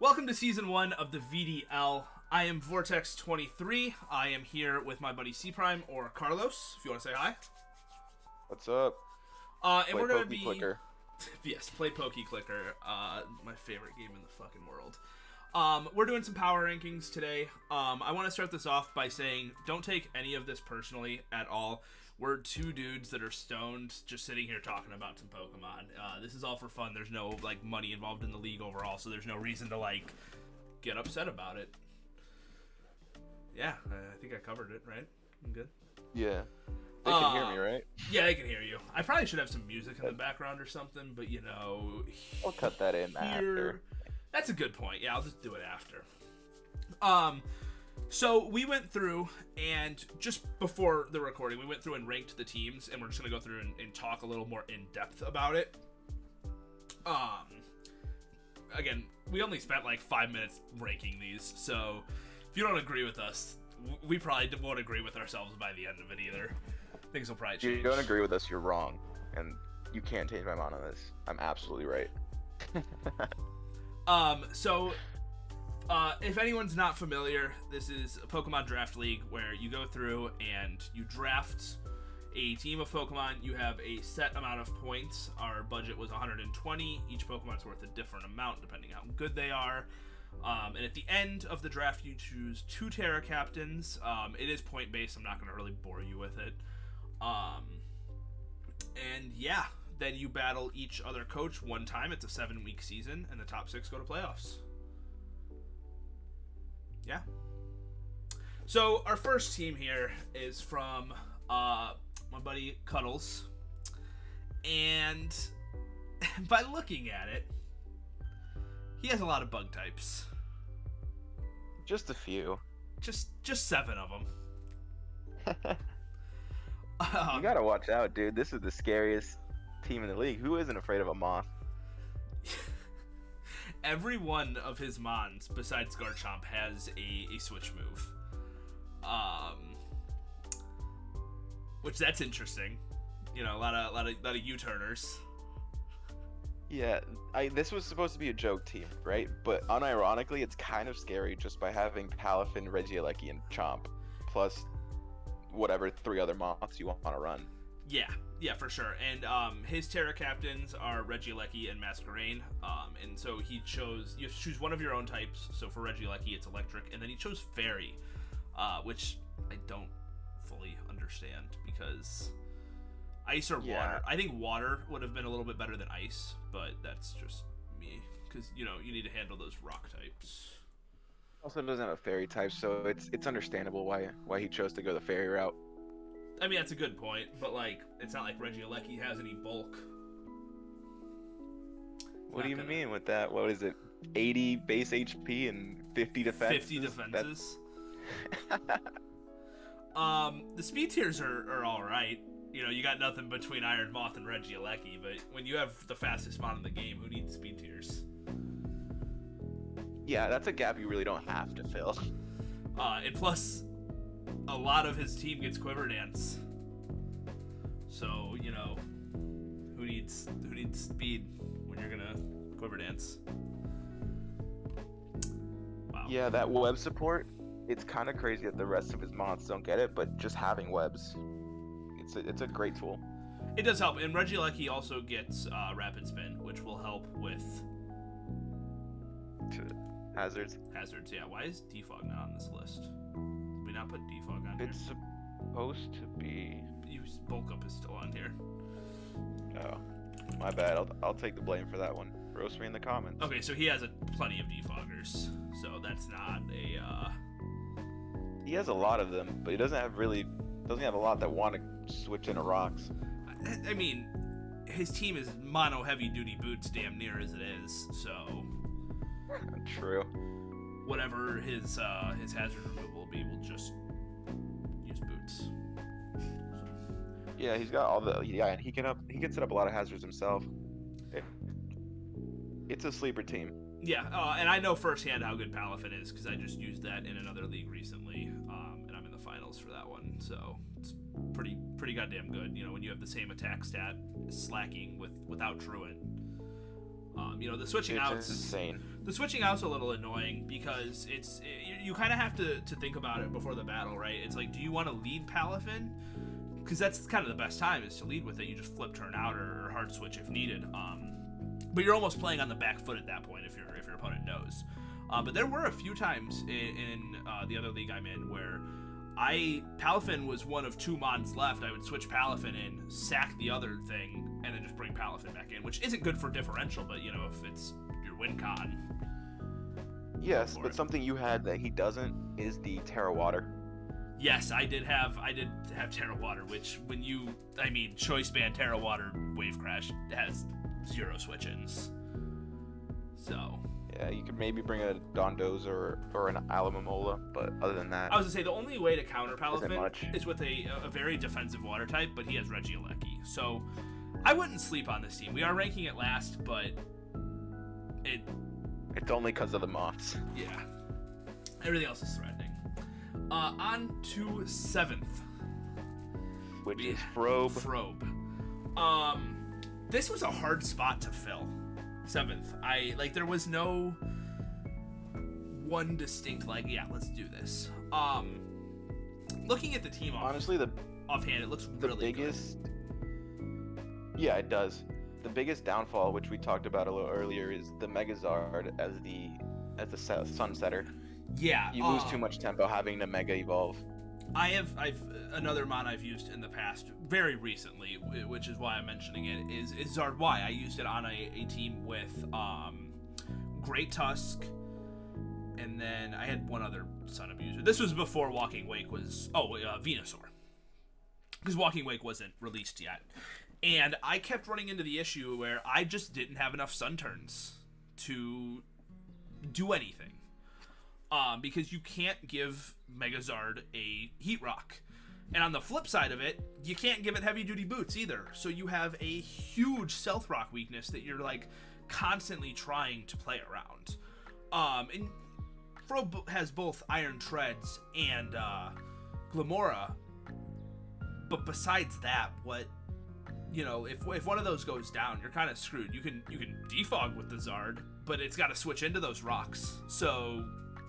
Welcome to Season 1 of the VDL. I am Vortex23. I am here with my buddy C Prime, or Carlos, if you want to say hi. What's up? And we're going to be... Clicker. Yes, play Pokey Clicker. My favorite game in the fucking world. We're doing some power rankings today. I want to start this off by saying, don't take any of this personally at all. We're two dudes that are stoned, just sitting here talking about some Pokemon. This is all for fun. There's no money involved in the league overall, so there's no reason to get upset about it. Yeah, I think I covered it, right? I'm good. Yeah. They can hear me, right? Yeah, they can hear you. I probably should have some music in the background or something, but I'll cut that in after. That's a good point. Yeah, I'll just do it after. So we went through, and just before the recording, we went through and ranked the teams, and we're just going to go through and talk a little more in depth about it. Again, we only spent 5 minutes ranking these, so if you don't agree with us, we probably won't agree with ourselves by the end of it either. Things will probably change. If you don't agree with us, you're wrong, and you can't change my mind on this. I'm absolutely right. If anyone's not familiar, this is a Pokemon Draft League where you go through and you draft a team of Pokemon. You have a set amount of points. Our budget was 120. Each Pokemon's worth a different amount depending how good they are. And at the end of the draft, you choose 2 Terra Captains. It is point-based. I'm not going to really bore you with it. And yeah, then you battle each other coach one time. It's a 7-week season, and the top 6 go to playoffs. Yeah. So our first team here is from my buddy Cuddles, and by looking at it, he has a lot of bug types. Just a few. Just 7 of them. You gotta watch out, dude. This is the scariest team in the league. Who isn't afraid of a moth? Every one of his mons, besides Garchomp, has a switch move. Which that's interesting. A lot of U-turners. Yeah, this was supposed to be a joke team, right? But unironically, it's kind of scary just by having Palafin, Regieleki, and Chomp, plus whatever 3 other moths you want to run. Yeah, for sure. And his Terra Captains are Regieleki and Masquerain. And so you have to choose one of your own types. So for Regieleki, it's Electric. And then he chose Fairy, which I don't fully understand because Ice or Water. I think Water would have been a little bit better than Ice, but that's just me. Because, you need to handle those rock types. Also doesn't have a Fairy type, so it's understandable why he chose to go the Fairy route. I mean, that's a good point, but it's not like Regieleki has any bulk. What do you mean with that? What is it? 80 base HP and 50 defense? 50 defenses. The speed tiers are alright. You got nothing between Iron Moth and Regieleki, but when you have the fastest mod in the game, who needs speed tiers? Yeah, that's a gap you really don't have to fill. And plus, a lot of his team gets Quiver Dance. So, who needs speed when you're gonna Quiver Dance? Wow. Yeah, that web support, it's kind of crazy that the rest of his mods don't get it, but just having webs, it's a great tool. It does help, and Regieleki also gets Rapid Spin, which will help with hazards. Hazards, yeah. Why is Defog not on this list? Did we not put Defog on here? It's supposed to be. Bulk Up is still on here. Oh, my bad. I'll take the blame for that one. Roast me in the comments. Okay, so he has plenty of defoggers, so that's not a. He has a lot of them, but he doesn't have a lot that want to switch into rocks. I mean, his team is mono heavy duty boots, damn near as it is. So. True. Whatever his hazard removal will be, will just use boots. Yeah, he's got all the and he can set up a lot of hazards himself. It's a sleeper team. Yeah, and I know firsthand how good Palafin is because I just used that in another league recently, and I'm in the finals for that one. So it's pretty goddamn good. When you have the same attack stat slacking without Truant. The switching outs. Insane. The switching out's a little annoying because you kind of have to think about it before the battle, right? It's like, do you want to lead Palafin? Because that's kind of the best time is to lead with it. You just flip turn out or hard switch if needed. But you're almost playing on the back foot at that point if your opponent knows. But there were a few times in the other league I'm in where Palafin was one of 2 mons left. I would switch Palafin in, sack the other thing, and then just bring Palafin back in, which isn't good for differential, but if it's your win con. Yes, but something you had that he doesn't is the Terra Water. Yes, I did have Terra Water, which choice band Terra Water Wave Crash has 0 switch-ins. So yeah, you could maybe bring a Dondoza or an Alamomola, but other than that, I was gonna say the only way to counter Palafin is with a very defensive water type, but he has Regieleki, so I wouldn't sleep on this team. We are ranking it last, but it's only because of the moths. Yeah, everything else is threatening. On to 7th, which is Frobe. This was a hard spot to fill. 7th. There was no one distinct let's do this. Looking at the team honestly, offhand, it looks really biggest good. Yeah, it does. The biggest downfall, which we talked about a little earlier, is the Megazard as the Sunsetter. Yeah, you lose too much tempo having to Mega Evolve. I've another mon I've used in the past very recently, which is why I'm mentioning it, is Zard Y. I used it on a team with Great Tusk, and then I had one other Sun Abuser. This was before Walking Wake was Venusaur, because Walking Wake wasn't released yet, and I kept running into the issue where I just didn't have enough Sun turns to do anything. Because you can't give Megazard a Heat Rock. And on the flip side of it, you can't give it Heavy Duty Boots either. So you have a huge Stealth Rock weakness that you're constantly trying to play around. And Frobe has both Iron Treads and Glamora. But besides that, if one of those goes down, you're kind of screwed. You can defog with the Zard, but it's got to switch into those rocks. So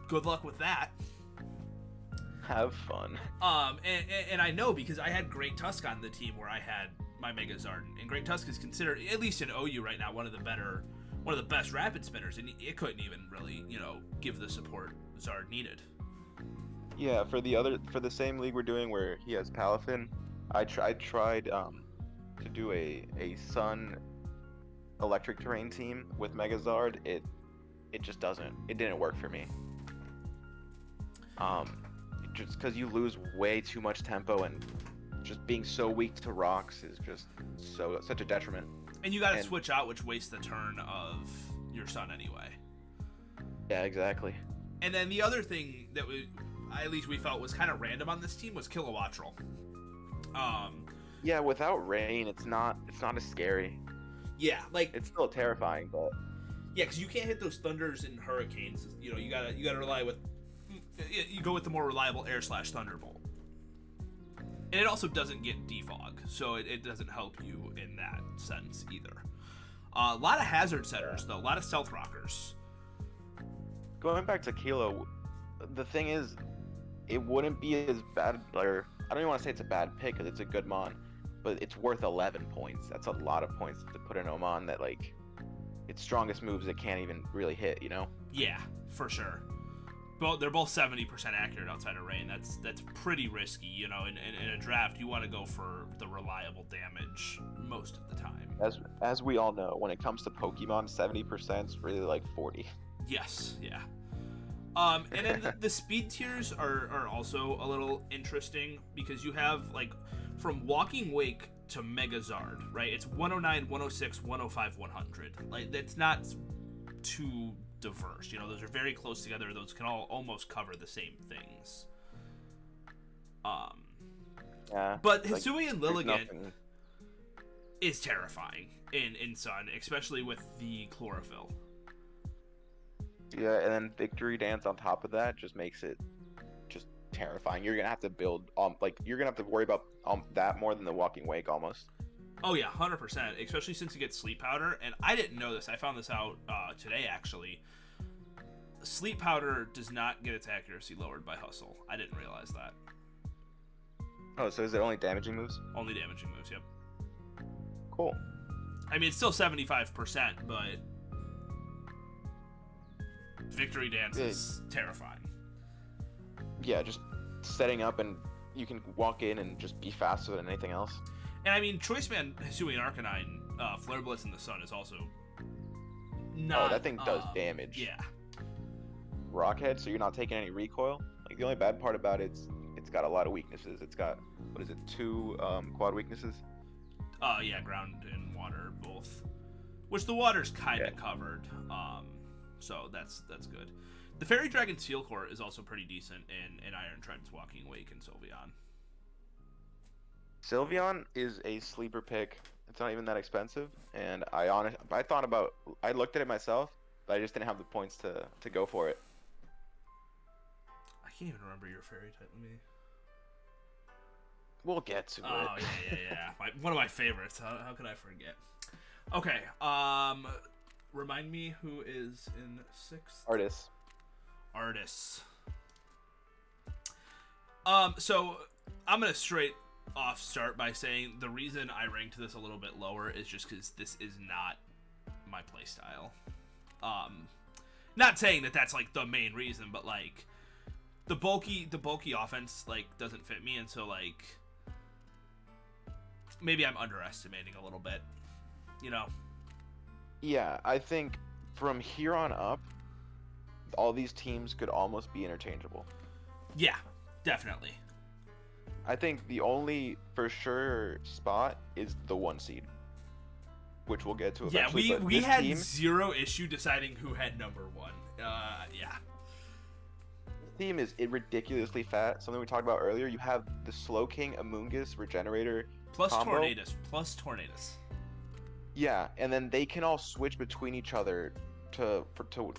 good luck with that. Have fun. And I know because I had Great Tusk on the team where I had my Megazard, and Great Tusk is considered, at least in OU right now, one of the best rapid spinners, and it couldn't even really, give the support Zard needed. Yeah, for the same league we're doing where he has Palafin, I tried to do a Sun electric terrain team with Megazard. It just didn't work for me. Just because you lose way too much tempo, and just being so weak to rocks is just such a detriment. And you got to switch out, which wastes the turn of your Sun anyway. Yeah, exactly. And then the other thing that we felt was kind of random on this team was Kilowattrel. Yeah, without rain, it's not as scary. Yeah, it's still terrifying, but yeah, because you can't hit those thunders and hurricanes. You gotta rely with. You go with the more reliable Air/Thunderbolt. And it also doesn't get defog, so it doesn't help you in that sense either. A lot of hazard setters, though. A lot of stealth rockers. Going back to Kilo, the thing is, it wouldn't be as bad, or I don't even want to say it's a bad pick because it's a good mon, but it's worth 11 points. That's a lot of points to put in a mon that, its strongest moves it can't even really hit, Yeah, for sure. Well, they're both 70% accurate outside of rain. That's pretty risky, In a draft, you want to go for the reliable damage most of the time. As we all know, when it comes to Pokemon, 70% is really 40. Yes, yeah. And then the speed tiers are also a little interesting because you have from Walking Wake to Megazard, right? It's 109, 106, 105, 100. That's not too diverse. Those are very close together. Those can all almost cover the same things. Yeah. But Hisui and Lilligant is terrifying in Sun, especially with the chlorophyll. Yeah, and then Victory Dance on top of that just makes it just terrifying. You're gonna have to build you're gonna have to worry about that more than the Walking Wake almost. Oh yeah, 100%. Especially since you get Sleep Powder, and I didn't know this. I found this out today actually. Sleep Powder does not get its accuracy lowered by Hustle. I didn't realize that. Oh, so is it only damaging moves? Only damaging moves, yep. Cool. I mean, it's still 75%, but Victory Dance is terrifying. Yeah, just setting up and you can walk in and just be faster than anything else. And I mean, Choice Man Hisui and Arcanine, Flare Blitz in the Sun is also not... Oh, that thing does damage. Yeah. Rockhead, so you're not taking any recoil. Like, the only bad part about it's got a lot of weaknesses. It's got, what is it, 2 quad weaknesses? Yeah, ground and water both. Which the water's kind of covered. So that's good. The Fairy Dragon Steel Core is also pretty decent in Iron Tread's Walking Wake and Sylveon. Sylveon is a sleeper pick. It's not even that expensive, and I looked at it myself, but I just didn't have the points to go for it. I can't even remember your fairy type. Let me. We'll get to it. Oh yeah. One of my favorites. How could I forget? Okay. Remind me who is in 6th. Artists. So I'm gonna straight off start by saying the reason I ranked this a little bit lower is just because this is not my playstyle. Not saying that that's like the main reason, but like the bulky offense like doesn't fit me, and so like maybe I'm underestimating a little bit, you know. Yeah, I think from here on up, all these teams could almost be interchangeable. Yeah, definitely. I think the only for sure spot is the 1 seed, which we'll get to eventually. Yeah, we had zero issue deciding who had number 1. Yeah. The team is ridiculously fat. Something we talked about earlier. You have the Slowking, Amoonguss, Regenerator, plus combo. Tornadus. Yeah, and then they can all switch between each other to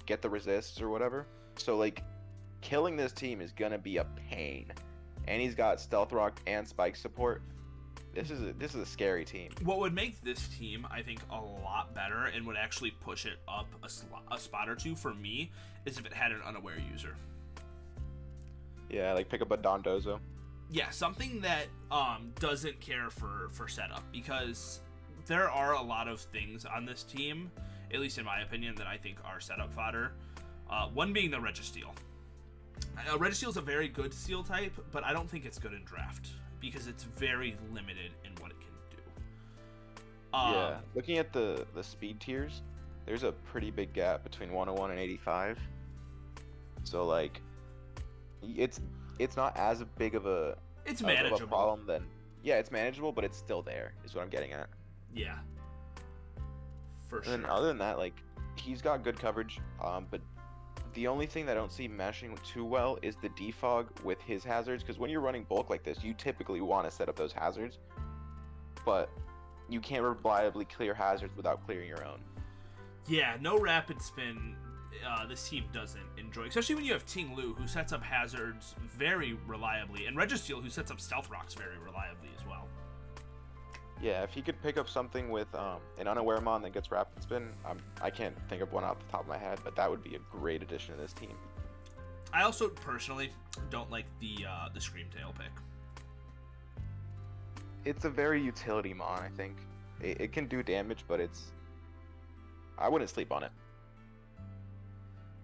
get the resists or whatever. So like, killing this team is gonna be a pain. And he's got Stealth Rock and Spike support. This is a scary team. What would make this team, I think, a lot better and would actually push it up a spot or two for me is if it had an unaware user. Yeah, like pick up a Dondozo. Yeah, something that doesn't care for setup, because there are a lot of things on this team, at least in my opinion, that I think are setup fodder. One being the Registeel. Registeel is a very good steel type, but I don't think it's good in draft because it's very limited in what it can do. Yeah, looking at the speed tiers, there's a pretty big gap between 101 and 85. So like, it's not as big of a manageable of a problem then. Yeah, it's manageable, but it's still there. Is what I'm getting at. Yeah. For sure. And other than that, like, he's got good coverage, but the only thing that I don't see meshing too well is the defog with his hazards, because when you're running bulk like this, you typically want to set up those hazards, but you can't reliably clear hazards without clearing your own. Yeah, no rapid spin this team doesn't enjoy, especially when you have Ting Lu, who sets up hazards very reliably, and Registeel, who sets up Stealth Rocks very reliably as well. Yeah, if he could pick up something with an unaware mon that gets rapid spin, I can't think of one off the top of my head, but that would be a great addition to this team. I also personally don't like the Screamtail pick. It's a very utility mon, I think. It can do damage, but I wouldn't sleep on it.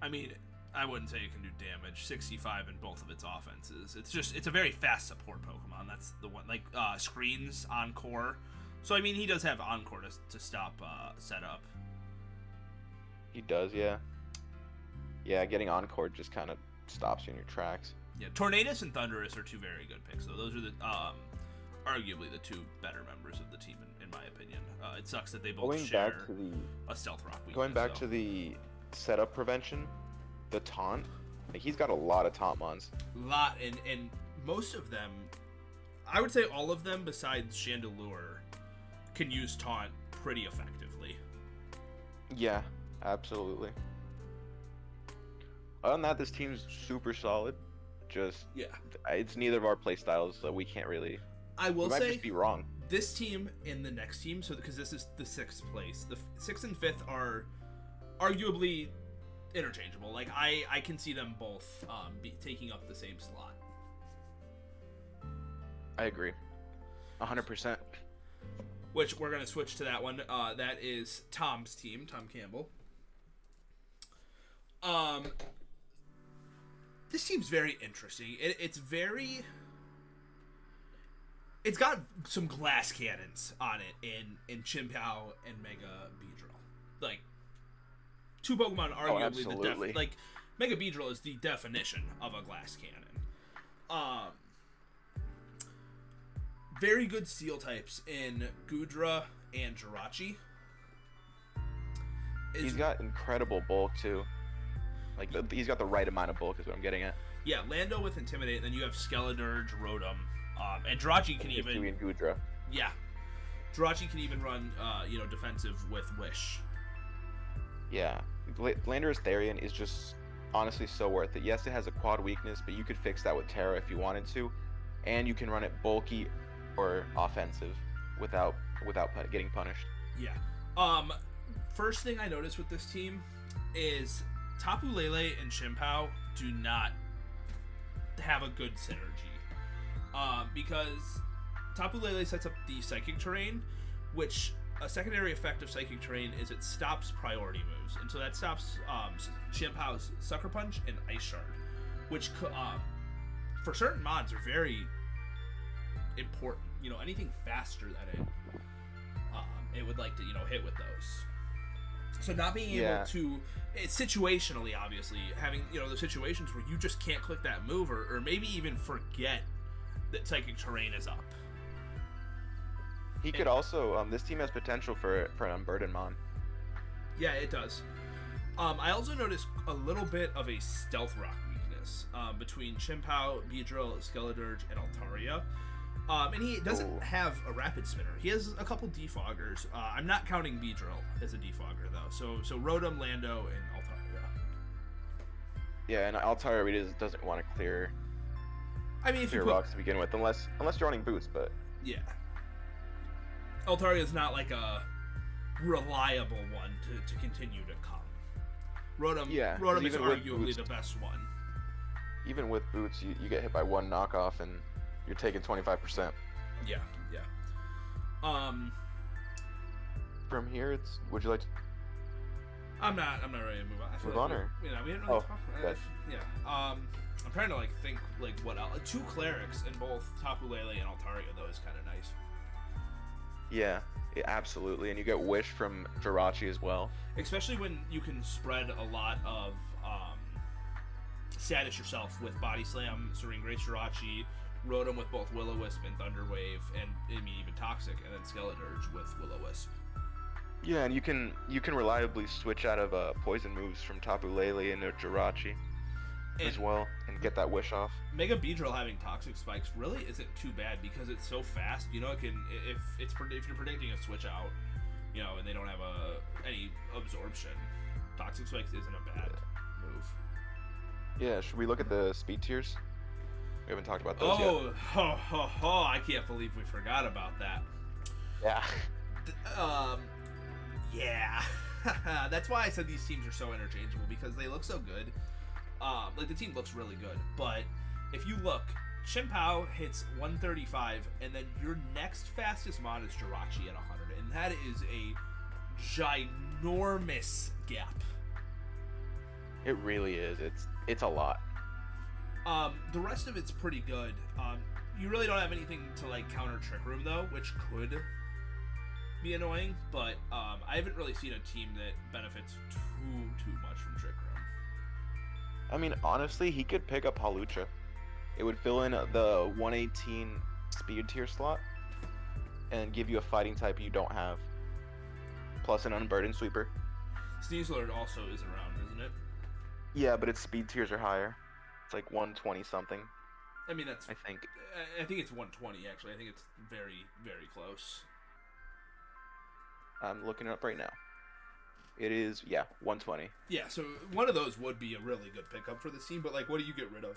I mean, I wouldn't say it can do damage. 65 in both of its offenses. It's a very fast support Pokemon. That's the one. Like, screens, Encore. So, I mean, he does have Encore to stop setup. He does, yeah. Yeah, getting Encore just kind of stops you in your tracks. Yeah, Tornadus and Thundurus are two very good picks, though. Those are the arguably the two better members of the team, in my opinion. It sucks that they both share a Stealth Rock weakness. Going back to the setup prevention, the taunt, like, he's got a lot of taunt mons. And most of them, I would say all of them besides Chandelure, can use taunt pretty effectively. Yeah, absolutely. Other than that, this team's super solid. Just, yeah, it's neither of our play styles, so we can't really. I will say, might just be wrong. This team and the next team, so because this is the 6th place, the 6th and 5th are arguably interchangeable. Like I can see them both taking up the same slot. I agree, 100%. Which we're gonna switch to that one. That is Tom's team, Tom Campbell. This team's very interesting. It's got some glass cannons on it in Chimpao and Mega Beedrill. Like, two Pokemon arguably like Mega Beedrill is the definition of a glass cannon. Very good steel types in Goodra and Jirachi. He's got incredible bulk too. Like he's got the right amount of bulk is what I'm getting at. Yeah, Lando with Intimidate, and then you have Skeledirge, Rotom, and Jirachi can even. And Goodra. Yeah, Jirachi can even run, defensive with Wish. Yeah, Landorus Therian is just honestly so worth it. Yes, it has a quad weakness, but you could fix that with Terra if you wanted to, and you can run it bulky or offensive without getting punished. Yeah. First thing I noticed with this team is Tapu Lele and Chimpao do not have a good synergy. Because Tapu Lele sets up the Psychic Terrain, which a secondary effect of Psychic Terrain is it stops priority moves. And so that stops Chimpao's Sucker Punch and Ice Shard, which for certain mods are very important. Anything faster than it would like to hit with those. So not being able to, it's situationally, obviously, having the situations where you just can't click that move, or maybe even forget that Psychic Terrain is up. He could also this team has potential for an Unburdened Mon. Yeah, it does. I also noticed a little bit of a Stealth Rock weakness between Chimpao, Beedrill, Skeledirge, and Altaria. And he doesn't have a Rapid Spinner. He has a couple defoggers. I'm not counting Beedrill as a defogger, though. So Rotom, Lando, and Altaria. Yeah, and Altaria really doesn't want to clear if you rocks to begin with, unless you're running boots, but... Yeah. Altaria is not like a reliable one to continue to come. Rotom is arguably the best one. Even with boots, you get hit by one knockoff, and you're taking 25%. Yeah. From here, would you like to... I'm not ready to move on. Move on, or? We didn't really talk about it. Yeah. I'm trying to think what else. Two clerics in both Tapu Lele and Altaria though is kind of nice. Yeah, absolutely, and you get Wish from Jirachi as well. Especially when you can spread a lot of status yourself with Body Slam, Serene Grace, Jirachi, Rotom with both Will-O-Wisp and Thunder Wave, and even Toxic, and then Skeledirge with Will-O-Wisp. Yeah, and you can reliably switch out of poison moves from Tapu Lele into Jirachi as well, and get that Wish off. Mega Beedrill having Toxic Spikes really isn't too bad because it's so fast. It can if you're predicting a switch out, and they don't have any absorption, Toxic Spikes isn't a bad move. Yeah, should we look at the speed tiers? We haven't talked about those yet. I can't believe we forgot about that. Yeah. Yeah. That's why I said these teams are so interchangeable, because they look so good. The team looks really good, but if you look, Chimpao hits 135, and then your next fastest mod is Jirachi at 100, and that is a ginormous gap. It really is. It's a lot. The rest of it's pretty good. You really don't have anything to counter Trick Room though, which could be annoying, but I haven't really seen a team that benefits too much from Trick Room. Honestly, he could pick up Hawlucha. It would fill in the 118 speed tier slot and give you a fighting type you don't have, plus an Unburdened Sweeper. Sneasler also is around, isn't it? Yeah, but its speed tiers are higher. It's 120 something. I think it's 120 actually. I think it's very, very close. I'm looking it up right now. It is 120. Yeah, so one of those would be a really good pickup for this team, but what do you get rid of?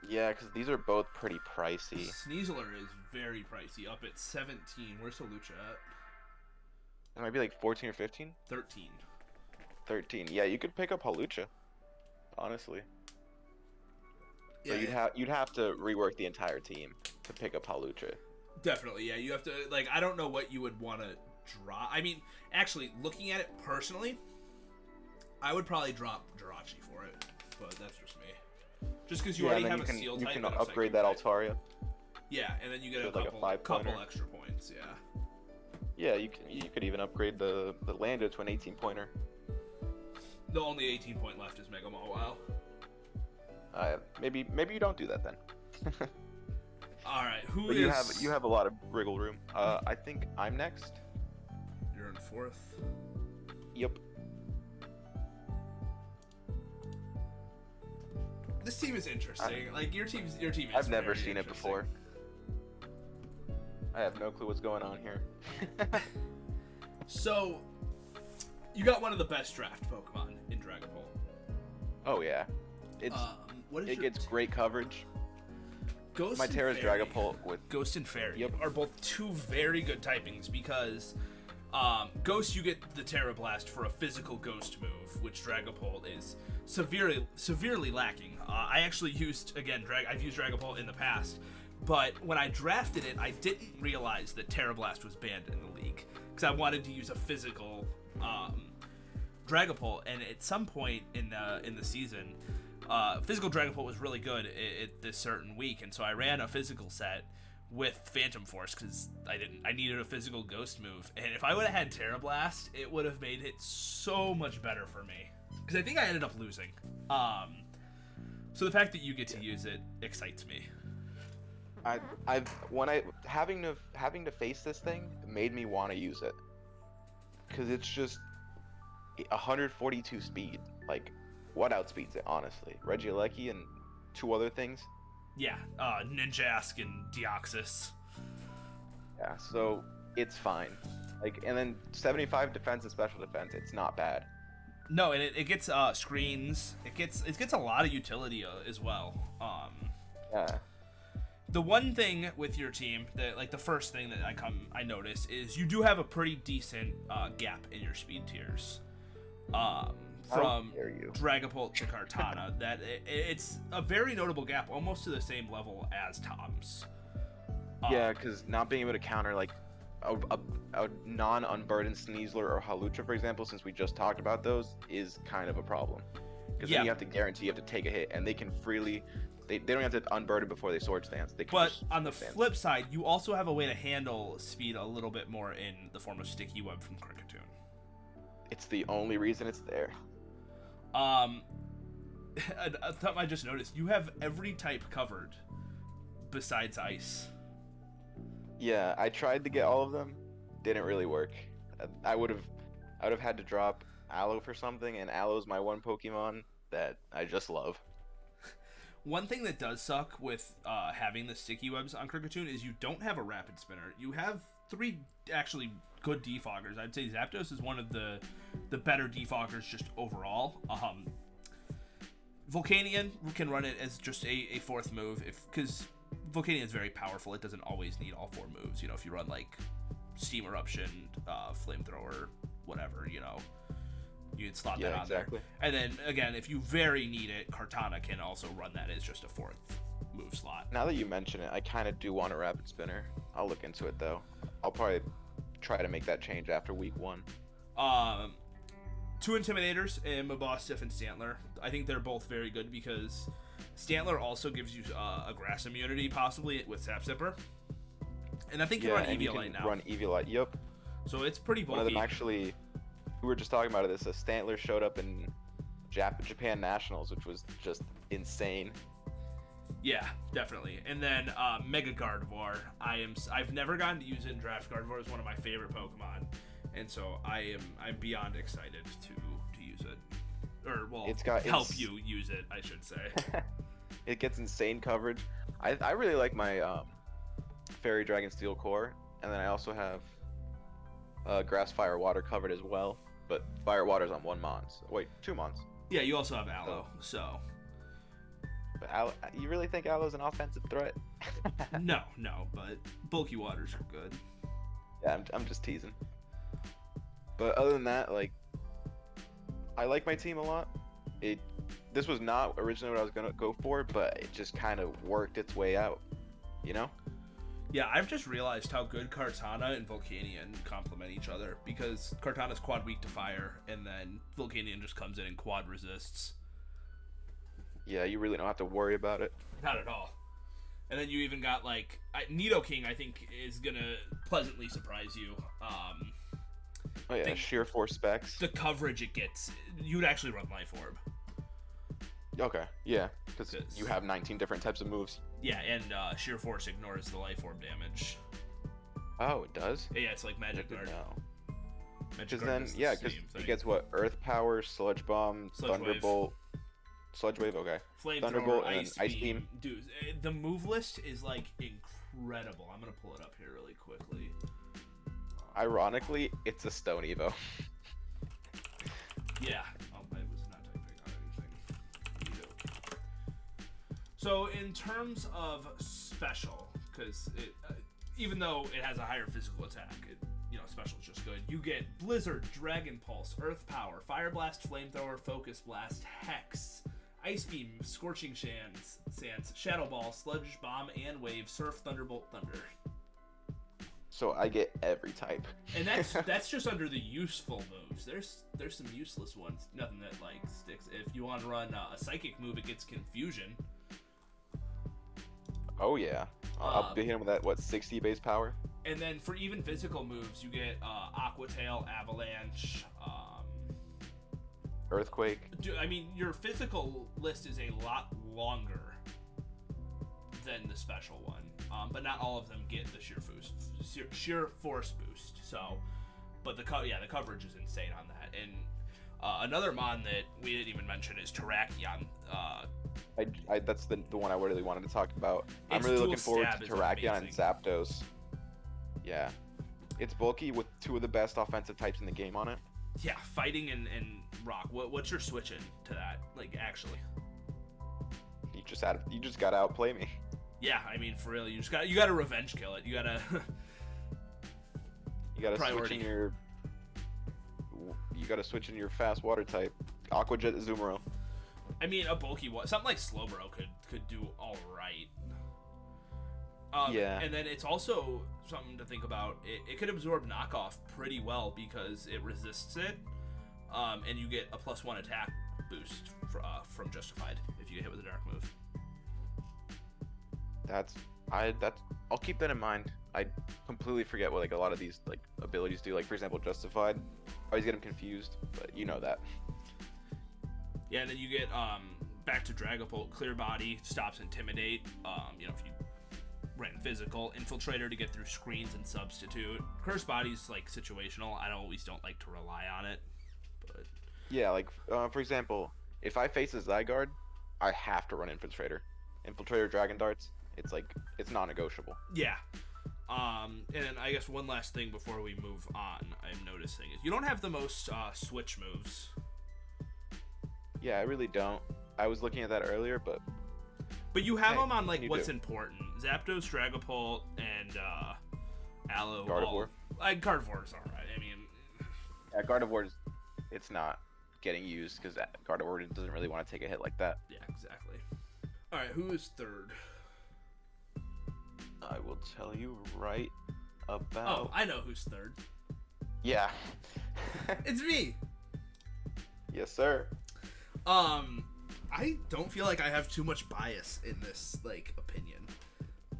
Yeah, because these are both pretty pricey. Sneasler is very pricey, up at 17. Where's Hawlucha at? It might be like 14 or 15. 13. 13. Yeah, you could pick up Halucha, honestly. Yeah, But you'd have to rework the entire team to pick up Halucha. definitely. Yeah, you have to, like, I don't know what you would want to drop. I mean, actually, looking at it personally, I would probably drop Jirachi for it, but that's just me. Just because you already have a seal type. You can upgrade that Altaria. Yeah, and then you get So a couple extra points, yeah. Yeah, you could even upgrade the Lando to an 18-pointer. The only 18-point left is Mega Mawile. Maybe you don't do that then. All right, but you have a lot of wriggle room. I think I'm next. You're in 4th. Yep. This team is interesting. Your team is. I've never very seen it before. I have no clue what's going on here. So, you got one of the best draft Pokemon in Dragon Ball. Oh yeah, it gets great coverage. Ghost My and Terra's Fairy. Dragapult with Ghost and Fairy Yep. are both two very good typings because Ghost, you get the Terra Blast for a physical Ghost move, which Dragapult is severely lacking. I actually used, I've used Dragapult in the past, but when I drafted it, I didn't realize that Terra Blast was banned in the league because I wanted to use a physical Dragapult, and at some point in the season, physical Dragapult was really good at this certain week, and so I ran a physical set with Phantom Force because I needed a physical Ghost move, and if I would have had Terra Blast, it would have made it so much better for me because I think I ended up losing. So the fact that you get to use it excites me. Having to face this thing made me want to use it because it's just 142 speed. Like, what outspeeds it, honestly? Regieleki and 2 other things. Yeah, Ninjask and Deoxys. Yeah, so it's fine. Like, and then 75 defense and special defense. It's not bad. No, and it gets screens. It gets a lot of utility as well. Yeah. The one thing with your team that, like, the first thing that I notice is you do have a pretty decent gap in your speed tiers. From Dragapult to Kartana, that it's a very notable gap, almost to the same level as Tom's. Yeah, because not being able to counter like a non-unburdened Sneasler or Halucha, for example, since we just talked about those, is kind of a problem. Because then you have to guarantee you have to take a hit, and they can freely. They don't have to unburden before they sword stance. They can but on the flip side, you also have a way to handle speed a little bit more in the form of Sticky Web from Kricketune. It's the only reason it's there. I thought I just noticed you have every type covered besides ice. Yeah, I tried to get all of them. Didn't really work. I would have had to drop Aloe for something, and Aloe's my one Pokemon that I just love. One thing that does suck with having the sticky webs on Kricketune is you don't have a rapid spinner. You have 3 actually good defoggers. I'd say Zapdos is one of the better defoggers just overall. Volcanion can run it as just a 4th move because Volcanion is very powerful. It doesn't always need all 4 moves. You know, if you run like Steam Eruption, Flamethrower, whatever, you know, you can slot that on exactly. there. And then again, if you very need it, Kartana can also run that as just a 4th move slot. Now that you mention it, I kind of do want a rapid spinner. I'll look into it though. I'll probably try to make that change after week 1. 2 Intimidators in Mabostiff and Stantler. I think they're both very good because Stantler also gives you a grass immunity possibly with Sap Zipper. And I think you run Eviolite now. Run Eviolite, yep. So it's pretty bulky. One of them actually, we were just talking about this, a Stantler showed up in Japan Nationals, which was just insane. Yeah, definitely. And then Mega Gardevoir. I've never gotten to use it in draft. Gardevoir is one of my favorite Pokemon, and so I'm beyond excited to use it, or well, help you use it, I should say. It gets insane coverage. I really like my Fairy Dragon Steel Core, and then I also have Grass Fire Water covered as well. But Fire Water's on 1 Mons. Wait, 2 Mons. Yeah, you also have Aloe, so. But you really think Aloe's an offensive threat? No, but bulky waters are good. Yeah, I'm just teasing. But other than that, like, I like my team a lot. It this was not originally what I was gonna go for, but it just kind of worked its way out, you know? Yeah, I've just realized how good Kartana and Volcanion complement each other, because Kartana's quad weak to fire, and then Volcanion just comes in and quad resists. Yeah, you really don't have to worry about it. Not at all. And then you even got, like, Nidoking, I think, is gonna pleasantly surprise you. Oh yeah, sheer force specs. The coverage it gets, you'd actually run Life Orb. Okay, yeah, because you have 19 different types of moves. Yeah, and sheer force ignores the Life Orb damage. Oh, it does? Yeah, it's like Magic Guard. No. Magic Because Guard then, does the yeah, same because thing. it gets what? Earth Power, Sludge Bomb, Sludge Thunderbolt, Sludge Wave, okay. Flamethrower, and Ice then Beam. Dude, the move list is, like, incredible. I'm gonna pull it up here really quickly. Ironically, it's a Stone Evo. Yeah. Oh, I was not typing on anything. So, in terms of special, because even though it has a higher physical attack, special is just good. You get Blizzard, Dragon Pulse, Earth Power, Fire Blast, Flamethrower, Focus Blast, Hex, Ice Beam, Scorching Sands, Shadow Ball, Sludge Bomb, and Wave, Surf, Thunderbolt, Thunder. So I get every type. And that's just under the useful moves. There's some useless ones. Nothing that like sticks. If you want to run a Psychic move, it gets Confusion. Oh yeah, I'll be hitting with that 60 base power. And then for even physical moves, you get Aqua Tail, Avalanche, Earthquake. I mean, your physical list is a lot longer than the special one, but not all of them get the sheer force boost. So, but the coverage is insane on that. And another mon that we didn't even mention is Terrakion. That's the one I really wanted to talk about. I'm really looking forward to Terrakion and Zapdos. Yeah, it's bulky with two of the best offensive types in the game on it. Yeah, fighting and rock. What's your switching to that? Like, actually, you just gotta outplay me. Yeah, I mean, for real, you gotta revenge kill it. You gotta switch in your. You gotta switch in your fast water type. Aqua Jet Azumarill. I mean, a bulky one, something like Slowbro could do all right. Yeah. And then it's also something to think about. It could absorb knockoff pretty well because it resists it, and you get a +1 attack boost from Justified if you get hit with a dark move. I'll keep that in mind. I completely forget what like a lot of these like abilities do. Like for example, Justified. I always get them confused, but you know that. Yeah, and then you get back to Dragapult, Clear Body, stops Intimidate. If you ran physical, Infiltrator to get through screens and substitute. Curse Body's like situational. I always don't like to rely on it, but yeah, like for example, if I face a Zygarde, I have to run Infiltrator. Infiltrator Dragon Darts. It's non-negotiable. Yeah. And then I guess one last thing before we move on, I'm noticing is you don't have the most switch moves. Yeah, I really don't. I was looking at that earlier, but you have them on like what's important. Zapdos, Dragapult, and Aloe. Gardevoir. Gardevoir's all right. I mean, yeah, Gardevoir's it's not getting used because Gardevoir doesn't really want to take a hit like that. Yeah, exactly. All right, who is third? I will tell you right about. Oh, I know who's third. Yeah. It's me. Yes, sir. I don't feel like I have too much bias in this opinion.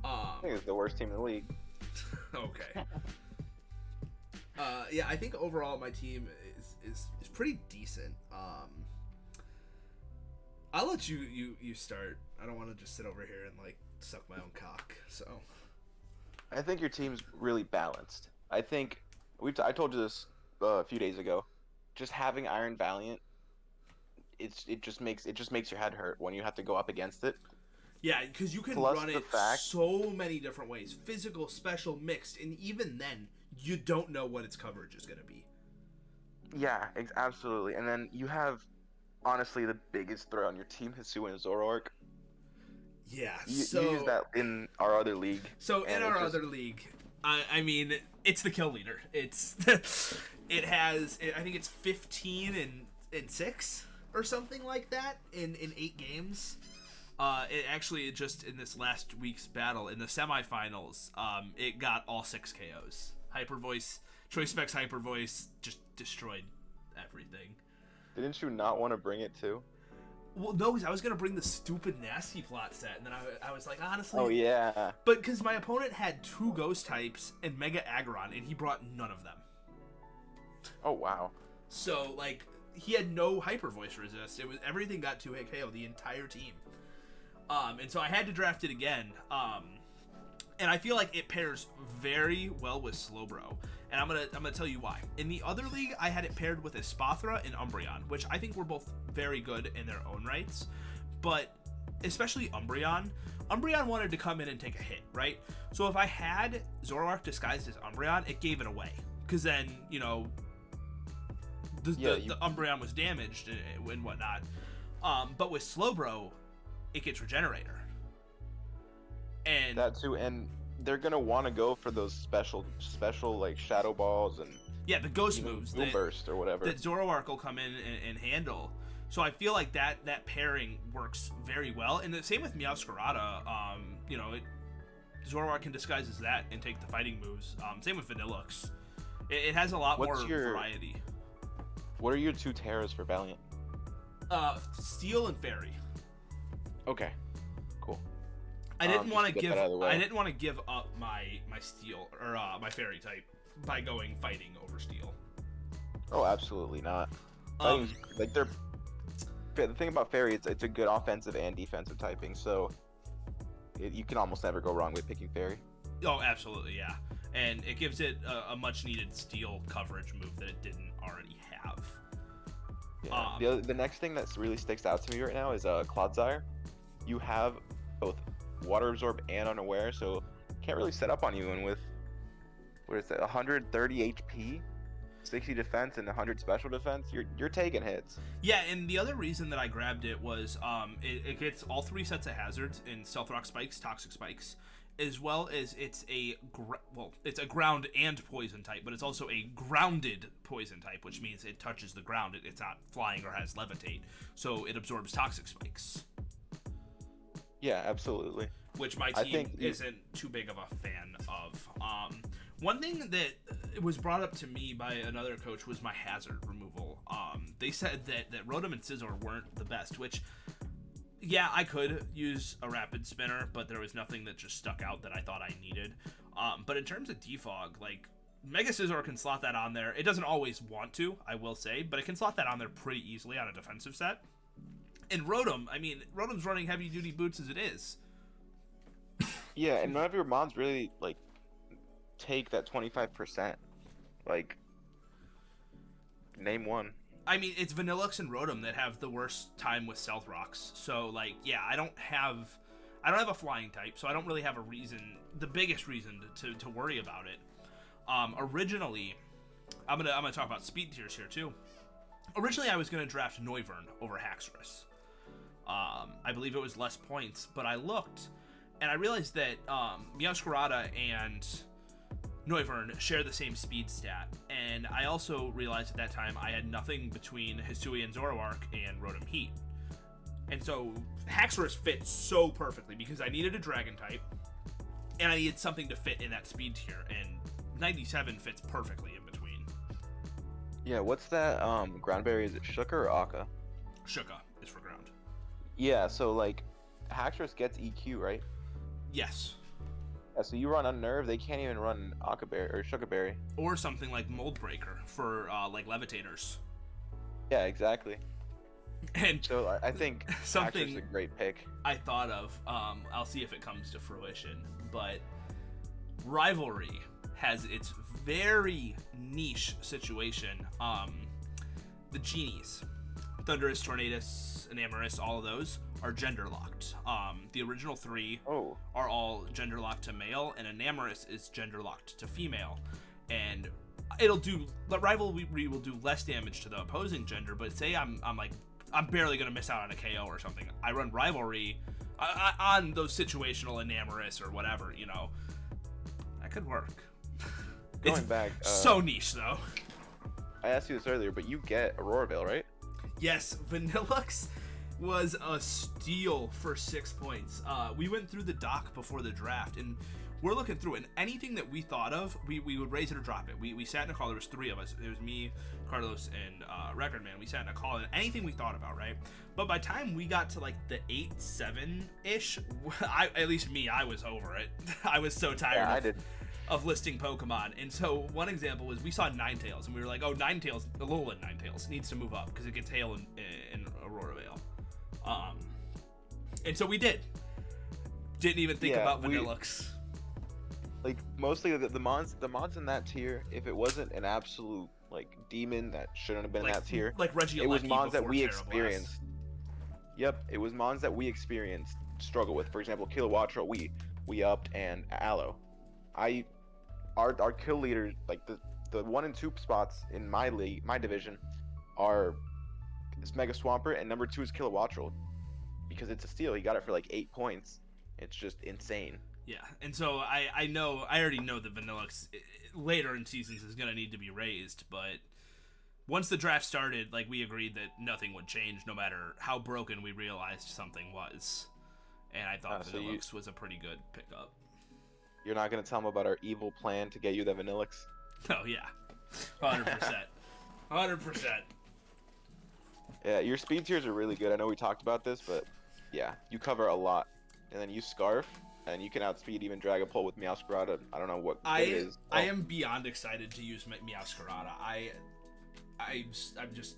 I think it's the worst team in the league. Okay. Yeah, I think overall my team is pretty decent. I'll let you start. I don't want to just sit over here and suck my own cock. So. I think your team's really balanced. I think I told you this a few days ago. Just having Iron Valiant, it just makes your head hurt when you have to go up against it. Yeah, because you can run it so many different ways. Physical, special, mixed, and even then, you don't know what its coverage is going to be. Yeah, absolutely. And then you have, honestly, the biggest threat on your team, Hisuian and Zoroark. Yeah, you use that in our other league. So in our other league, I mean, it's the kill leader. It's I think it's 15 and 6 or something like that in 8 games. It actually just in this last week's battle in the semifinals, it got all 6 KOs. Hyper Voice, Choice Specs Hyper Voice just destroyed everything. Didn't you not want to bring it too? Well, no, because I was gonna bring the stupid nasty plot set, and then I was like, honestly. Oh yeah. But because my opponent had 2 ghost types and Mega Aggron, and he brought none of them. Oh wow. So like he had no Hyper Voice resist. It was everything got 2-hit KO, the entire team. And so I had to draft it again. And I feel like it pairs very well with Slowbro. And I'm gonna tell you why. In the other league, I had it paired with Espathra and Umbreon, which I think were both very good in their own rights. But especially Umbreon wanted to come in and take a hit, right? So if I had Zoroark disguised as Umbreon, it gave it away. Because then, you know, the Umbreon was damaged and whatnot. But with Slowbro, it gets Regenerator. And that too, and they're gonna want to go for those special like Shadow Balls and the ghost moves, Boom Burst or whatever that Zoroark will come in and handle. So I feel like that pairing works very well, and the same with Meowscarada. You know, Zoroark can disguise as that and take the fighting moves. Same with Vanillux. It has a lot more variety. What are your 2 Terras for Valiant? Steel and Fairy. Okay, cool. I didn't want to give up my Steel or my Fairy type by going fighting over Steel. Oh, absolutely not. Like the thing about Fairy, it's a good offensive and defensive typing, so you can almost never go wrong with picking Fairy. Oh, absolutely, yeah. And it gives it a much needed Steel coverage move that it didn't already have. Yeah. The next thing that really sticks out to me right now is Clodsire. You have both Water Absorb and Unaware, so can't really set up on you. And with, what is that, 130 HP, 60 defense, and 100 special defense, you're taking hits. Yeah, and the other reason that I grabbed it was it gets all 3 sets of hazards in Stealth Rock Spikes, Toxic Spikes, as well as it's a ground and poison type, but it's also a grounded poison type, which means it touches the ground. It's not flying or has levitate, so it absorbs Toxic Spikes. Yeah, absolutely. Which my team isn't too big of a fan of. One thing that was brought up to me by another coach was my hazard removal. They said that Rotom and Scizor weren't the best, which, yeah, I could use a Rapid Spinner, but there was nothing that just stuck out that I thought I needed. But in terms of defog, like, Mega Scizor can slot that on there. It doesn't always want to, I will say, but it can slot that on there pretty easily on a defensive set. And Rotom, I mean, Rotom's running heavy-duty boots as it is. Yeah, and none of your mods really, like, take that 25%. Like, name one. I mean, it's Vanillux and Rotom that have the worst time with Stealth Rocks. So, like, yeah, I don't have a flying type, so I don't really have the biggest reason to worry about it. Originally, I'm gonna talk about speed tiers here too. Originally, I was gonna draft Noivern over Haxorus. I believe it was less points, but I looked and I realized that Meowscarada and Noivern share the same speed stat, and I also realized at that time I had nothing between Hisui and Zoroark and Rotom Heat. And so Haxorus fits so perfectly because I needed a dragon type and I needed something to fit in that speed tier, and 97 fits perfectly in between. Yeah, what's that ground berry? Is it Shuka or Aka? Shuka is for ground. Yeah, so like Haxorus gets EQ, right? Yes. Yeah, so you run Unnerve, they can't even run Aka Berry or Shuka Berry. Or something like Mold Breaker for like Levitators. Yeah, exactly. And so I think something Haxorus is a great pick. I thought of, I'll see if it comes to fruition, but Rivalry has its very niche situation. The genies, Thundurus, Tornadus, Enamorus, all of those are gender locked. The original 3 are all gender locked to male, and Enamorus is gender locked to female. And Rivalry will do less damage to the opposing gender, but say I'm barely gonna miss out on a KO or something. I run Rivalry on those situational Enamorus or whatever, you know. That could work. going back, so niche though. I asked you this earlier, but you get Aurora Veil, right? Yes, Vanillux was a steal for 6 points. We went through the doc before the draft, and we're looking through it, and anything that we thought of, we would raise it or drop it. We sat in a call. There was 3 of us. It was me, Carlos, and Record Man. We sat in a call, and anything we thought about, right? But by the time we got to like the 8-7-ish, at least me, I was over it. I was so tired of listing Pokemon. And so one example was we saw Ninetales, and we were like, oh, Ninetales, Alolan Ninetales needs to move up because it gets Hail in Aurora Veil. And so we did. Didn't even think about Vanillux. Like mostly the mods in that tier, if it wasn't an absolute like demon that shouldn't have been in that tier, like Regieleki, it was mons that we Terrablast. experienced. Yep, it was mons that we experienced struggle with. For example, Kilowattrel, we upped, and Aloe. Our kill leaders, like the 1 and 2 spots in my league, my division, are this Mega Swampert, and number 2 is Kilowattrel, because it's a steal. He got it for like 8 points. It's just insane. Yeah, and so I already know that Vanillux later in seasons is going to need to be raised, but once the draft started, like, we agreed that nothing would change no matter how broken we realized something was. And I thought Vanillux was a pretty good pickup. You're not going to tell them about our evil plan to get you the Vanillux? Oh, yeah. 100%. 100%. Yeah, your speed tiers are really good. I know we talked about this, but yeah, you cover a lot. And then you Scarf, and you can outspeed even Dragapult with Meowscarada. I don't know what it is. I am beyond excited to use Meowscarada. I'm just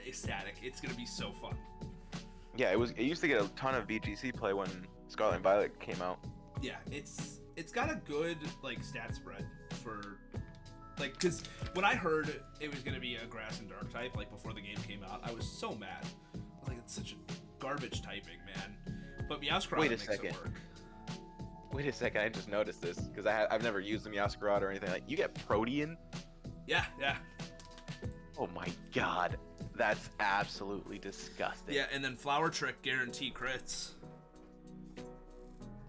ecstatic. It's gonna be so fun. Yeah, it used to get a ton of VGC play when Scarlet and Violet came out. Yeah, it's got a good like stat spread for like, because when I heard it was gonna be a Grass and Dark type like before the game came out, I was so mad. I was like, it's such a garbage typing, man. But Meowscarada makes it work. Wait a second, I just noticed this because I've never used the Meowscarada or anything. Like, you get Protean? Yeah. Oh my god, that's absolutely disgusting. Yeah, and then Flower Trick guarantee crits.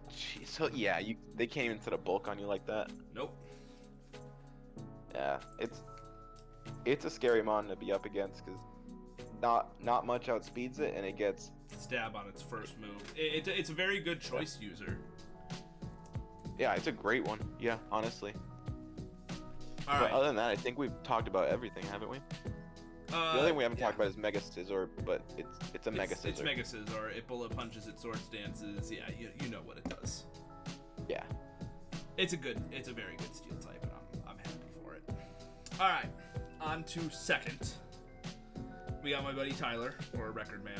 Jeez, so yeah, they can't even set a bulk on you like that. Nope. Yeah, it's a scary mon to be up against because not much outspeeds it, and it gets stab on its first move. It's a very good choice user. Yeah, it's a great one. Yeah, honestly. All right. Other than that, I think we've talked about everything, haven't we? The other thing we haven't talked about is Mega Scizor, but it's a Mega Scizor. It's Mega Scizor. It bullet punches, it swords dances. Yeah, you know what it does. Yeah. It's a very good steel type, and I'm happy for it. All right, on to second. We got my buddy Tyler, or Record Man.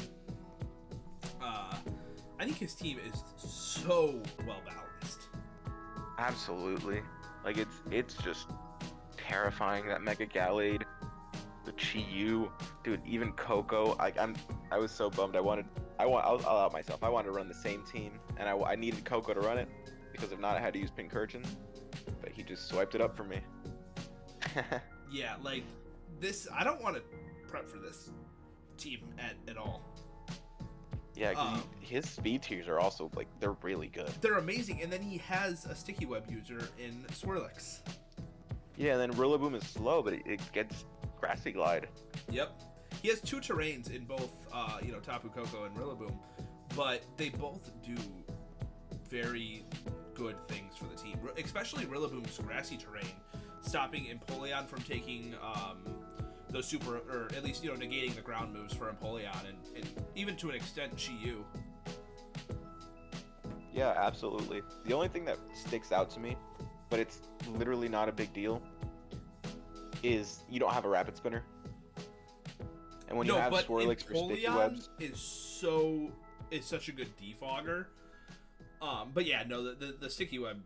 I think his team is so well balanced. Absolutely. Like, it's just terrifying, that Mega Gallade, the Chi-Yu, dude, even Coco. I was so bummed. I'll out myself. I wanted to run the same team, and I needed Coco to run it, because if not, I had to use Pincurchin, but he just swiped it up for me. Yeah, like, this, I don't want to prep for this team at all. Yeah, because his speed tiers are also, like, they're really good. They're amazing, and then he has a Sticky Web user in Swirlix. Yeah, and then Rillaboom is slow, but it gets Grassy Glide. Yep. He has 2 terrains in both, Tapu Koko and Rillaboom, but they both do very good things for the team, especially Rillaboom's grassy terrain, stopping Empoleon from taking those super, or at least, negating the ground moves for Empoleon, and even to an extent Chi-Yu. Yeah, absolutely. The only thing that sticks out to me, but it's literally not a big deal, is you don't have a Rapid Spinner. And when you have Swirlix for Sticky Webs, is such a good defogger. But yeah, no, the Sticky Web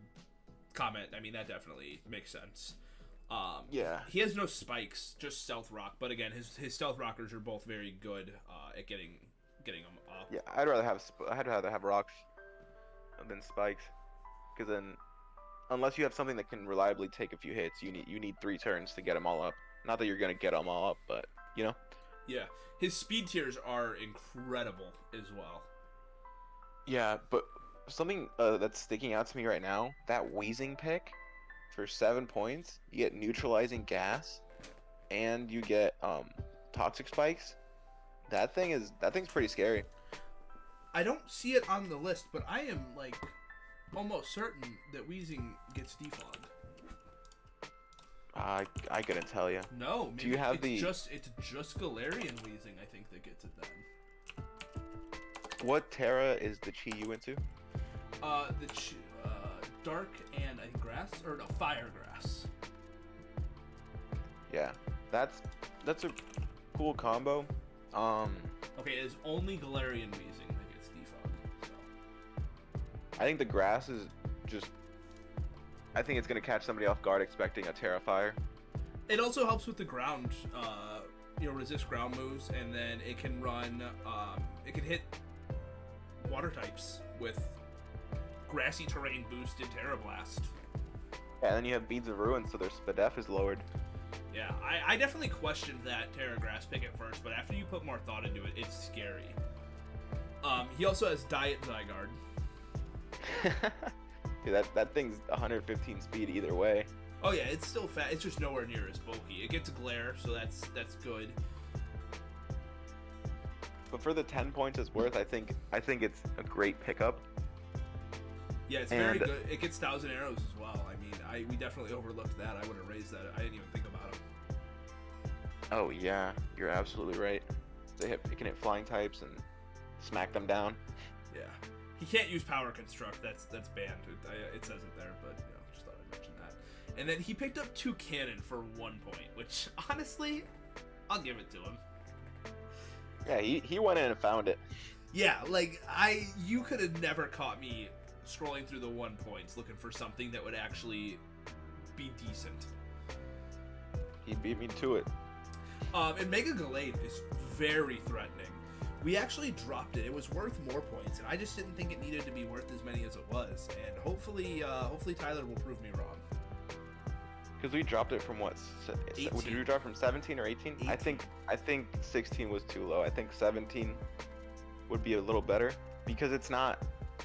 comment, I mean, that definitely makes sense. Yeah. He has no spikes, just Stealth Rock. But again, his Stealth Rockers are both very good at getting them up. Yeah, I'd rather have rocks than spikes, because then, unless you have something that can reliably take a few hits, you need 3 turns to get them all up. Not that you're gonna get them all up, but Yeah, his speed tiers are incredible as well. Yeah, but something that's sticking out to me right now, that Wheezing pick, for 7 points, you get neutralizing gas, and you get toxic spikes. That thing's pretty scary. I don't see it on the list, but I am like almost certain that Wheezing gets defogged. I couldn't tell you. No, maybe do you have it's just Galarian Wheezing, I think, that gets it then. What Terra is the chi you into? Dark and I think grass or no fire grass. Yeah, that's a cool combo. Okay, it is only Galarian Wheezing that gets defogged. So. I think the grass is just. I think it's gonna catch somebody off guard expecting a Terrafire. It also helps with the ground, resist ground moves, and then it can run. It can hit water types with grassy terrain boosted Terra Blast. Yeah, and then you have Beads of Ruin, so their Spadef is lowered. Yeah, I definitely questioned that Terra Grass pick at first, but after you put more thought into it, it's scary. He also has Diet Zygarde. Dude, that thing's 115 speed either way. Oh yeah, it's still fat. It's just nowhere near as bulky. It gets Glare, so that's good. But for the 10 points it's worth, I think it's a great pickup. Yeah, it's very good. It gets 1,000 arrows as well. I mean, we definitely overlooked that. I would have raised that. I didn't even think about him. Oh yeah, you're absolutely right. It can hit flying types and smack them down. Yeah, he can't use Power Construct. That's banned. It says it there, but just thought I'd mention that. And then he picked up 2 Cannon for 1 point, which honestly, I'll give it to him. Yeah, he went in and found it. Yeah, like you could have never caught me scrolling through the 1 points looking for something that would actually be decent. He beat me to it. And Mega Gallade is very threatening. We actually dropped it. It was worth more points, and I just didn't think it needed to be worth as many as it was. And hopefully Tyler will prove me wrong. Because we dropped it from what? 18. Did we drop from 17 or 18? 18. I think 16 was too low. I think 17 would be a little better because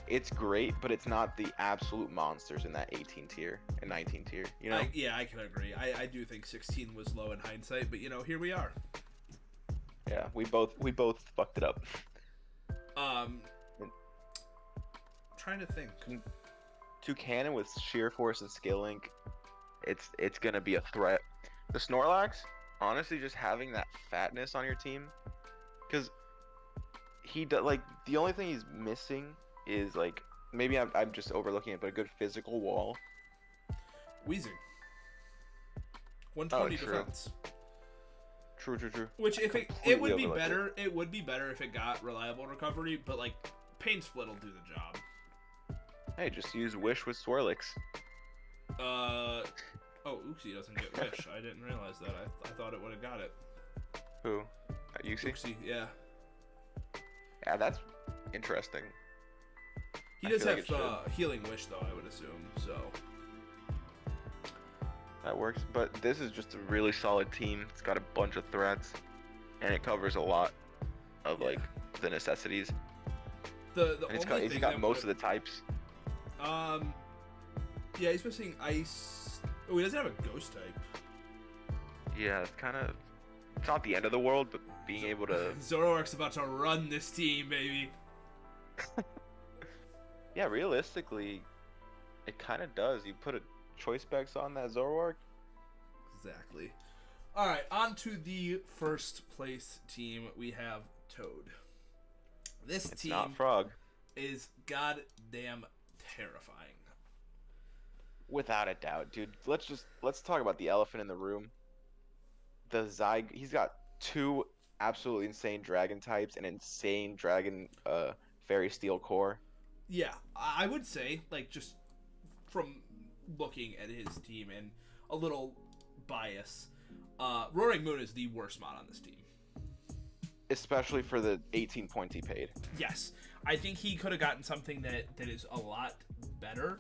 it's great, but it's not the absolute monsters in that 18 tier and 19 tier. You know? I can agree. I do think 16 was low in hindsight, but here we are. Yeah, we both fucked it up. Trying to think. Toucannon with Sheer Force and Skill Link, it's gonna be a threat. The Snorlax, honestly, just having that fatness on your team, because the only thing he's missing is maybe I'm just overlooking it, but a good physical wall. Wheezing. 120 true. defense. True. Which if it would be better, it would be better if it got reliable recovery, but Pain Split will do the job. Hey, just use Wish with Swirlix. Uxie doesn't get Wish. I didn't realize that. I thought it would have got it. Who? Uxie? Uxie, yeah. Yeah, that's interesting. He does have Healing Wish, though, I would assume, so. That works, but this is just a really solid team. It's got a bunch of threats, and it covers a lot of the necessities. He's got most of the types. Yeah, he's missing Ice. Oh, he doesn't have a Ghost type. Yeah, it's not the end of the world, but being able to. Zoroark's about to run this team, baby. Yeah, realistically, it kind of does. You put a choice specs on that Zoroark. Exactly. All right, on to the first place team. We have Toad. This it's team not Frog. Is goddamn terrifying. Without a doubt, dude. Let's talk about the elephant in the room. He's got 2 absolutely insane dragon types and insane dragon fairy steel core. Yeah, I would say just from looking at his team and a little bias, Roaring Moon is the worst mod on this team. Especially for the 18 points he paid. Yes. I think he could have gotten something that is a lot better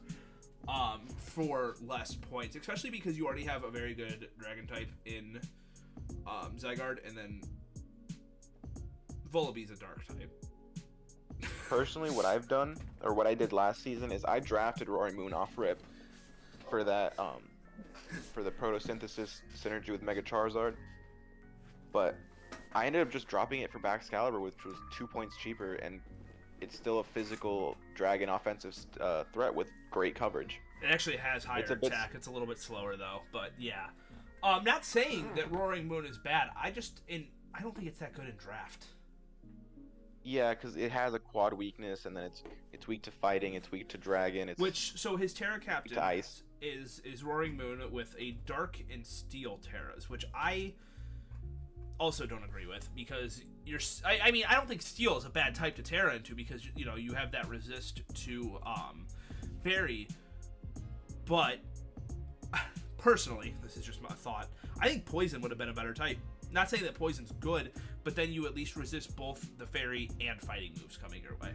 for less points, especially because you already have a very good dragon type in Zygarde, and then Vullaby's a dark type. Personally, what I did last season is I drafted Roaring Moon off rip for that for the photosynthesis synergy with Mega Charizard. But I ended up just dropping it for Baxcalibur, which was 2 points cheaper, and it's still a physical dragon offensive threat with great coverage. It actually has higher attack. It's a little bit slower though, but yeah. Not saying that Roaring Moon is bad. I don't think it's that good in draft. Yeah, because it has a quad weakness, and then it's weak to fighting, it's weak to dragon. So his Terra Captain ice. is Roaring Moon with a Dark and Steel Terras, which I also don't agree with, because I mean, I don't think Steel is a bad type to Terra into, because you have that resist to Fairy, but personally, this is just my thought, I think Poison would have been a better type. Not saying that Poison's good, but then you at least resist both the Fairy and fighting moves coming your way.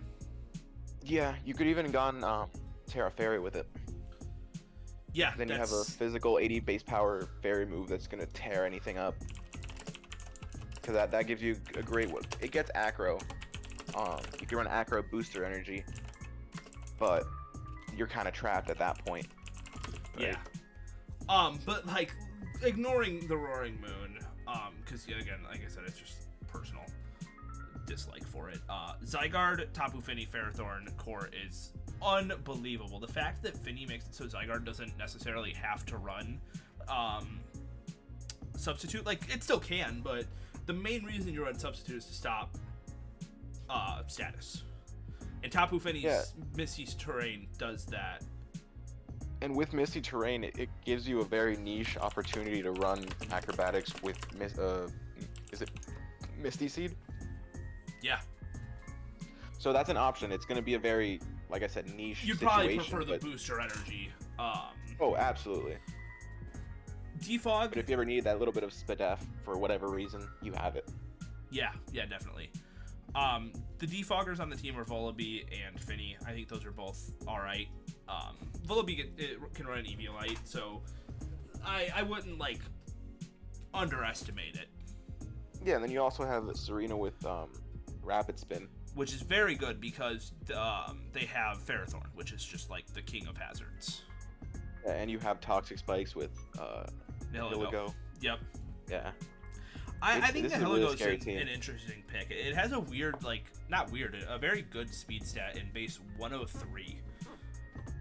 Yeah, you could even gone Terra Fairy with it. Yeah, then you have a physical 80 base power Fairy move that's gonna tear anything up. Because that gives you a great one. It gets aggro. You can run aggro booster energy, but you're kind of trapped at that point. Right? Yeah. But like ignoring the Roaring Moon, because again, like I said, it's just personal dislike for it. Zygarde, Tapu Fini, Ferrothorn core is unbelievable. The fact that Fini makes it so Zygarde doesn't necessarily have to run substitute, like it still can, but the main reason you run substitute is to stop status. And Tapu Fini's Misty's Terrain does that. And with Misty Terrain, it gives you a very niche opportunity to run acrobatics with is it Misty Seed? Yeah. So that's an option. It's going to be a very, like I said, niche You'd situation. probably prefer the booster energy. Oh, absolutely. Defog. But if you ever need that little bit of SPDF for whatever reason, you have it. Yeah, definitely. The defoggers on the team are Volibee and Fini. I think those are both alright. Volibee can run an Eviolite, so I wouldn't like underestimate it. Yeah, and then you also have Serena with Rapid Spin, which is very good because they have Ferrothorn, which is just like the king of hazards. Yeah, and you have Toxic Spikes with Hiligo. Yep. Yeah. I think the Hiligo is an interesting pick. It has a weird, like, not weird, a very good speed stat in base 103.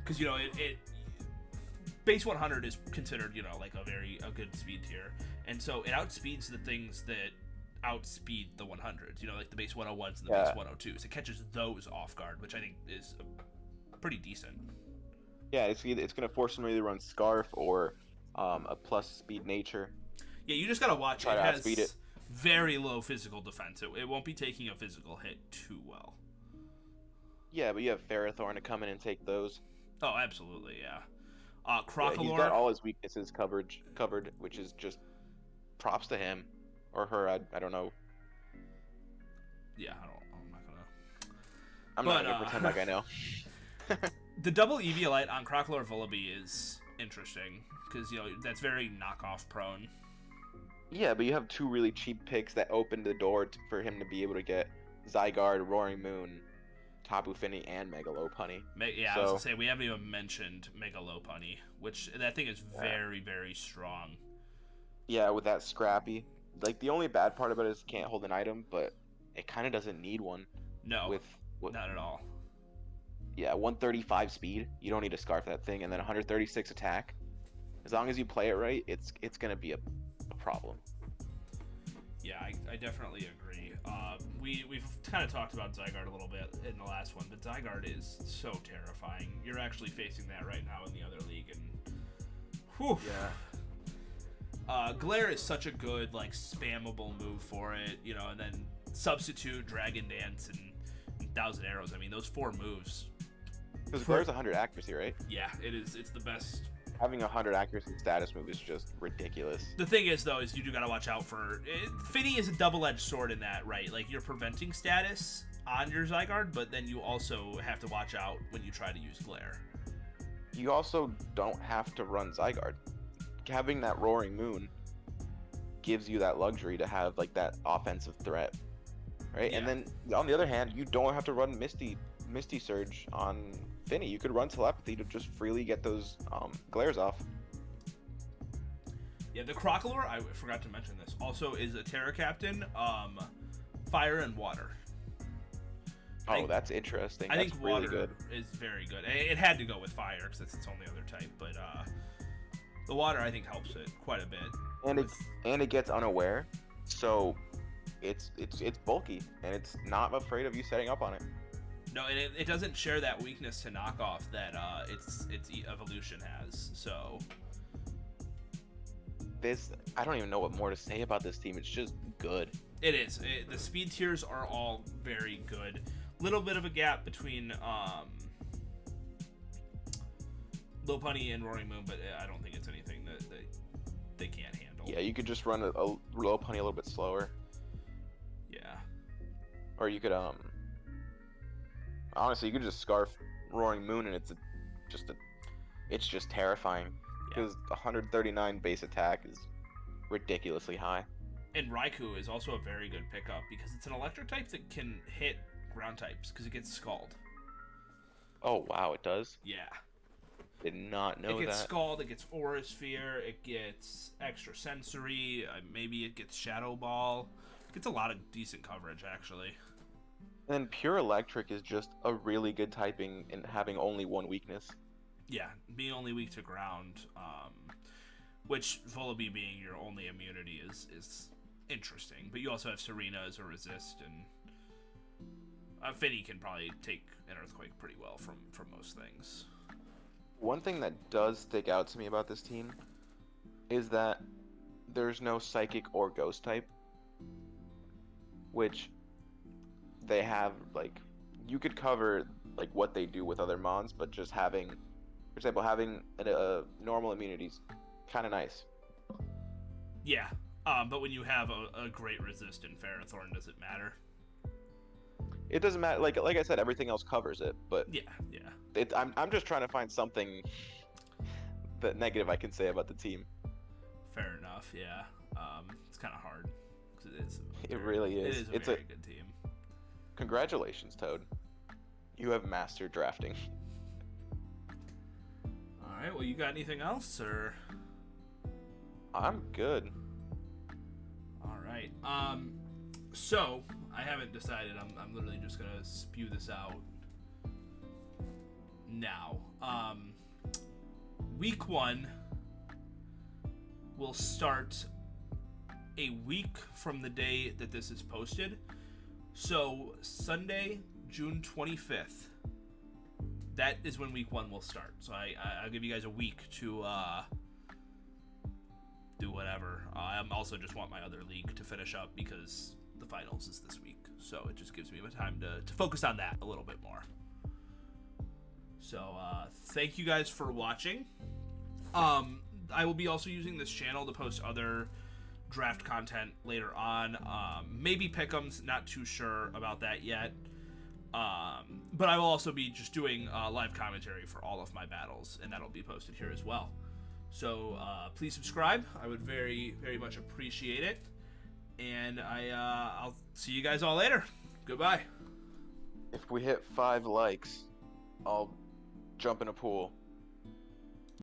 Because, it base 100 is considered, like a good speed tier. And so it outspeeds the things that outspeed the 100s, like the base 101s and the base 102s. It catches those off guard, which I think is pretty decent. Yeah, it's going to force them to either run Scarf or a plus speed nature. Yeah, you just gotta watch it. It has very low physical defense. It won't be taking a physical hit too well. Yeah, but you have Ferrothorn to come in and take those. Oh, absolutely, yeah. Crocolore. Yeah, he's got all his weaknesses covered, which is just props to him or her. I don't know. Yeah, I'm not gonna pretend like I know. The double Eviolite on Crocolore Volibee is interesting because that's very knockoff prone. Yeah, but you have two really cheap picks that opened the door for him to be able to get Zygarde, Roaring Moon, Tapu Fini, and Mega Lopunny. Yeah, I was gonna say, we haven't even mentioned Mega Lopunny, which that thing is very, very strong. Yeah, with that Scrappy. Like, the only bad part about it is it can't hold an item, but it kind of doesn't need one. No, not at all. Yeah, 135 speed. You don't need to Scarf that thing, and then 136 attack. As long as you play it right, it's gonna be a problem. Yeah, I definitely agree. We've kind of talked about Zygarde a little bit in the last one, but Zygarde is so terrifying. You're actually facing that right now in the other league, and whew. Yeah. Glare is such a good, like, spammable move for it, and then Substitute, Dragon Dance, and Thousand Arrows. I mean, those 4 moves. Because Glare's 100 accuracy, right? Yeah, it is. It's the best. Having 100 accuracy status move is just ridiculous. The thing is, though, is you do gotta watch out for Fini is a double-edged sword in that, right? Like, you're preventing status on your Zygarde, but then you also have to watch out when you try to use Glare. You also don't have to run Zygarde. Having that Roaring Moon gives you that luxury to have, like, that offensive threat, right? Yeah. And then on the other hand, you don't have to run Misty Surge on Fini. You could run Telepathy to just freely get those glares off. Yeah, the Crocolore, I forgot to mention this, also is a Terra Captain, fire and water. Oh, that's interesting. I That's think really water good. is very good. It had to go with fire because it's its only other type, but the water I think helps it quite a bit. And it gets unaware, so it's bulky and it's not afraid of you setting up on it. No, and it doesn't share that weakness to knockoff that its evolution has. So I don't even know what more to say about this team. It's just good. it is. The speed tiers are all very good. Little bit of a gap between Lopunny and Roaring Moon, but I don't think it's anything that they can't handle. Yeah, you could just run a Lopunny a little bit slower. Yeah. Or you could honestly, you could just scarf Roaring Moon and it's just terrifying because 139 base attack is ridiculously high. And Raikou is also a very good pickup because it's an electric type that can hit ground types because it gets Scald. Oh wow, it does? Yeah. Did not know that. It gets Scald, it gets Aura Sphere, it gets Extra Sensory, maybe it gets Shadow Ball. It gets a lot of decent coverage, actually. And Pure Electric is just a really good typing and having only one weakness. Yeah, being only weak to ground, which Volibee being your only immunity is interesting. But you also have Serena as a resist, and Finny can probably take an Earthquake pretty well from most things. One thing that does stick out to me about this team is that there's no Psychic or Ghost type, which they have, like, you could cover like what they do with other mons, but just having, for example, having a normal immunity's kind of nice. Yeah, but when you have a great resist in Ferrothorn, does it matter? It doesn't matter. Like I said, everything else covers it. But yeah. I'm just trying to find something that negative I can say about the team. Fair enough. Yeah. It's kind of hard because it really is. It is a very good team. Congratulations, Toad. You have mastered drafting. All right. Well, you got anything else, or? I'm good. All right. So I haven't decided. I'm literally just gonna spew this out now. Week 1 will start a week from the day that this is posted. So Sunday, June 25th. That is when week 1 will start. So I'll give you guys a week to do whatever. I also just want my other league to finish up because the finals is this week. So it just gives me time to focus on that a little bit more. So thank you guys for watching. I will be also using this channel to post other draft content later on. Maybe pick'ems, not too sure about that yet. But I will also be just doing live commentary for all of my battles, and that'll be posted here as well. So please subscribe. I would very, very much appreciate it. And I'll see you guys all later. Goodbye. If we hit 5 likes, I'll jump in a pool.